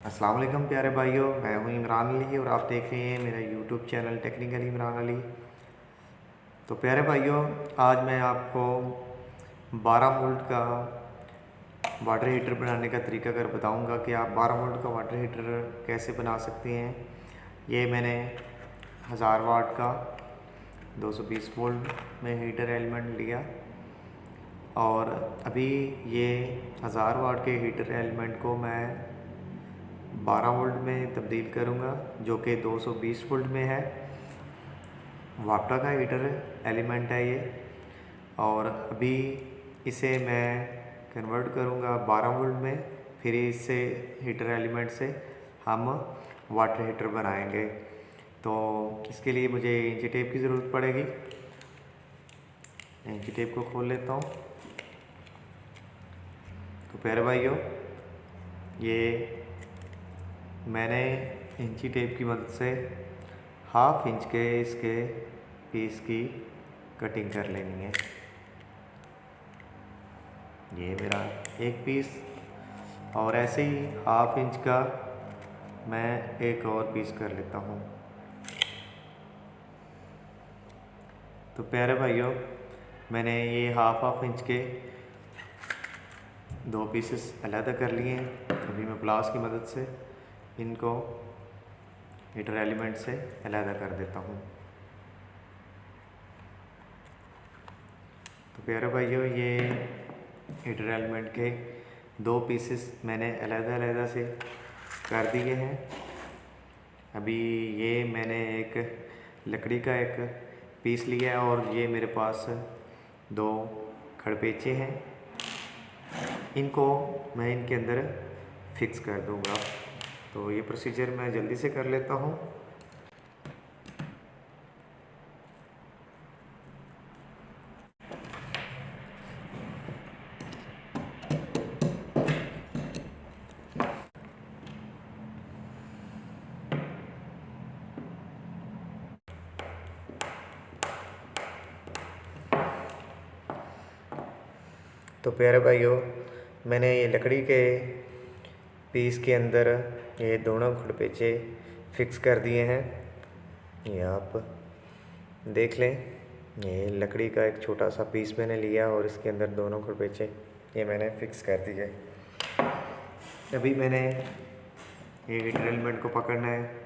अस्सलाम वालेकुम प्यारे भाइयों, मैं हूं इमरान अली और आप देख रहे हैं मेरा YouTube channel technical Imran Ali. तो प्यारे भाइयों, आज मैं आपको 12 वोल्ट का वाटर हीटर बनाने का तरीका कर बताऊंगा कि आप 12 वोल्ट का वाटर हीटर कैसे बना सकते हैं। ये मैंने 1000 वाट का 220 वोल्ट में हीटर एलिमेंट लिया और अभी ये 1000 वाट के हीटर एलिमेंट को मैं 12 वोल्ट में तब्दील करूंगा, जो कि 220 वोल्ट में है। वापटा का हीटर एलिमेंट है ये, और अभी इसे मैं कन्वर्ट करूंगा 12 वोल्ट में। फिर इससे हीटर एलिमेंट से हम वाटर हीटर बनाएंगे। तो इसके लिए मुझे इंची टेप की ज़रूरत पड़ेगी। इंची टेप को खोल लेता हूँ। तो प्यारे भाइयों, ये मैंने इंची टेप की मदद से ½ इंच के इसके पीस की कटिंग कर लेनी है। ये मेरा एक पीस, और ऐसे ही ½ इंच का मैं एक और पीस कर लेता हूँ। तो प्यारे भाइयों, मैंने ये ½ इंच के 2 पीसेस अलग कर लिए हैं। अभी मैं प्लास की मदद से इनको हीटर एलिमेंट से अलग कर देता हूँ। तो प्यारे भाइयों, ये हीटर एलिमेंट के 2 पीसेस मैंने अलग से कर दिए हैं। अभी ये मैंने एक लकड़ी का एक पीस लिया है और ये मेरे पास 2 खड़पेचे हैं। इनको मैं इनके अंदर फिक्स कर दूंगा। तो ये प्रोसीजर मैं जल्दी से कर लेता हूँ। तो प्यारे भाइयों, मैंने ये लकड़ी के पीस के अंदर ये दोनों खड़पेचे फिक्स कर दिए हैं। ये आप देख लें, ये लकड़ी का एक छोटा सा पीस मैंने लिया और इसके अंदर दोनों खड़पेचे ये मैंने फिक्स कर दिए। अभी मैंने ये हीटर एलिमेंट को पकड़ना है।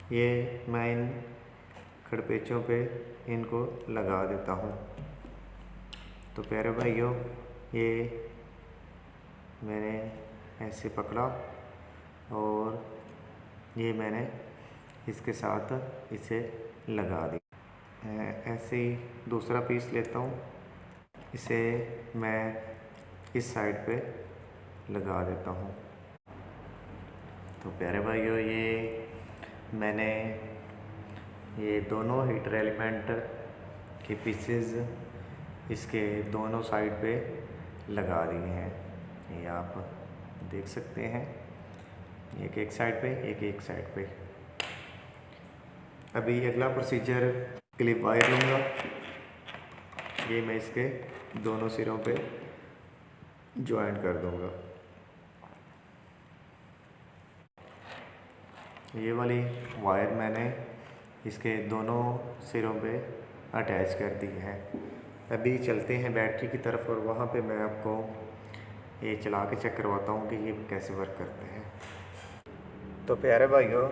ये मैं इन खड़पेचों पे इनको लगा देता हूँ। तो प्यारे भाइयों, ये मैंने ऐसे पकड़ा और ये मैंने इसके साथ इसे लगा दिया। ऐसे ही दूसरा पीस लेता हूँ, इसे मैं इस साइड पे लगा देता हूँ। तो प्यारे भाइयों, ये मैंने ये दोनों हीटर एलिमेंट के पीसेस इसके दोनों साइड पे लगा दिए हैं। ये आप देख सकते हैं, एक साइड पे, एक साइड पे। अभी अगला प्रोसीजर क्लिप वायर लूँगा। ये मैं इसके दोनों सिरों पे ज्वाइंट कर दूँगा। ये वाली वायर मैंने इसके दोनों सिरों पे अटैच कर दी है। अभी चलते हैं बैटरी की तरफ और वहाँ पे मैं आपको ये चला के चेक करवाता हूँ कि ये कैसे वर्क करते हैं। तो प्यारे भाइयों,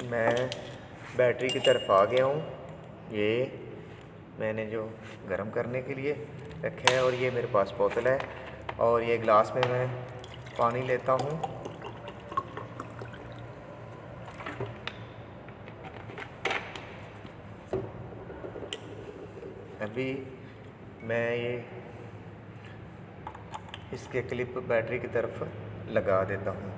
मैं बैटरी की तरफ आ गया हूँ। ये मैंने जो गर्म करने के लिए रखे हैं, और ये मेरे पास बोतल है और ये गिलास में मैं पानी लेता हूँ। अभी मैं ये इसके क्लिप बैटरी की तरफ लगा देता हूँ।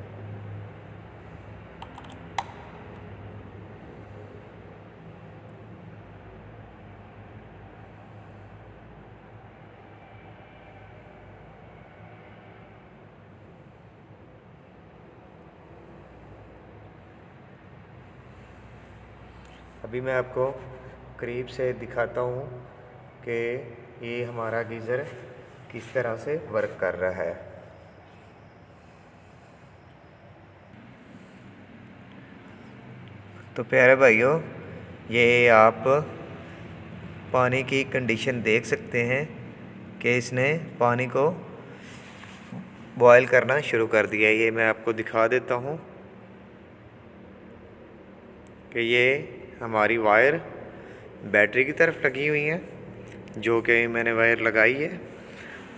अभी मैं आपको करीब से दिखाता हूँ कि ये हमारा गीज़र किस तरह से वर्क कर रहा है। तो प्यारे भाइयों, ये आप पानी की कंडीशन देख सकते हैं कि इसने पानी को बॉयल करना शुरू कर दिया। ये मैं आपको दिखा देता हूँ कि ये हमारी वायर बैटरी की तरफ लगी हुई है, जो कि मैंने वायर लगाई है।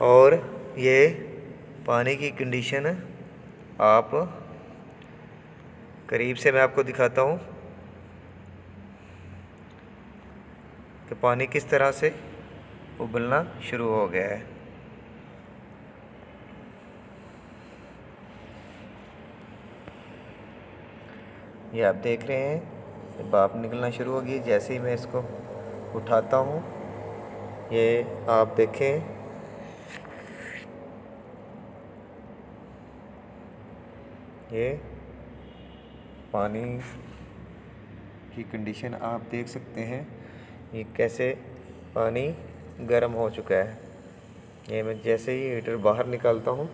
और ये पानी की कंडीशन आप करीब से मैं आपको दिखाता हूँ कि पानी किस तरह से उबलना शुरू हो गया है। ये आप देख रहे हैं भाप निकलना शुरू हो गई। जैसे ही मैं इसको उठाता हूँ, ये आप देखें ये पानी की कंडीशन आप देख सकते हैं, ये कैसे पानी गर्म हो चुका है। ये मैं जैसे ही हीटर बाहर निकालता हूँ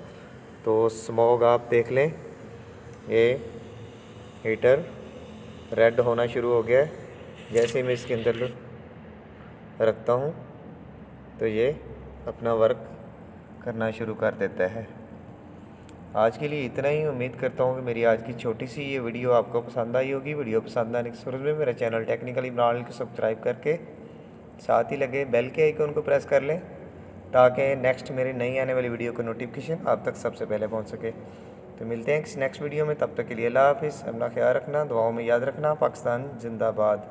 तो स्मोक आप देख लें, ये हीटर रेड होना शुरू हो गया है। जैसे ही मैं इसके अंदर रखता हूँ तो ये अपना वर्क करना शुरू कर देता है। आज के लिए इतना ही। उम्मीद करता हूँ कि मेरी आज की छोटी सी ये वीडियो आपको पसंद आई होगी। वीडियो पसंद आने की सूरत में मेरा चैनल टेक्निकल इमरान अली को सब्सक्राइब करके साथ ही लगे बेल के आइकन को प्रेस कर लें, ताकि नेक्स्ट मेरी नई आने वाली वीडियो का नोटिफिकेशन आप तक सबसे पहले पहुँच सके। तो मिलते हैं नेक्स्ट वीडियो में, तब तक के लिए अल्लाह हाफिज़। अपना ख्याल रखना, दुआओं में याद रखना। पाकिस्तान जिंदाबाद।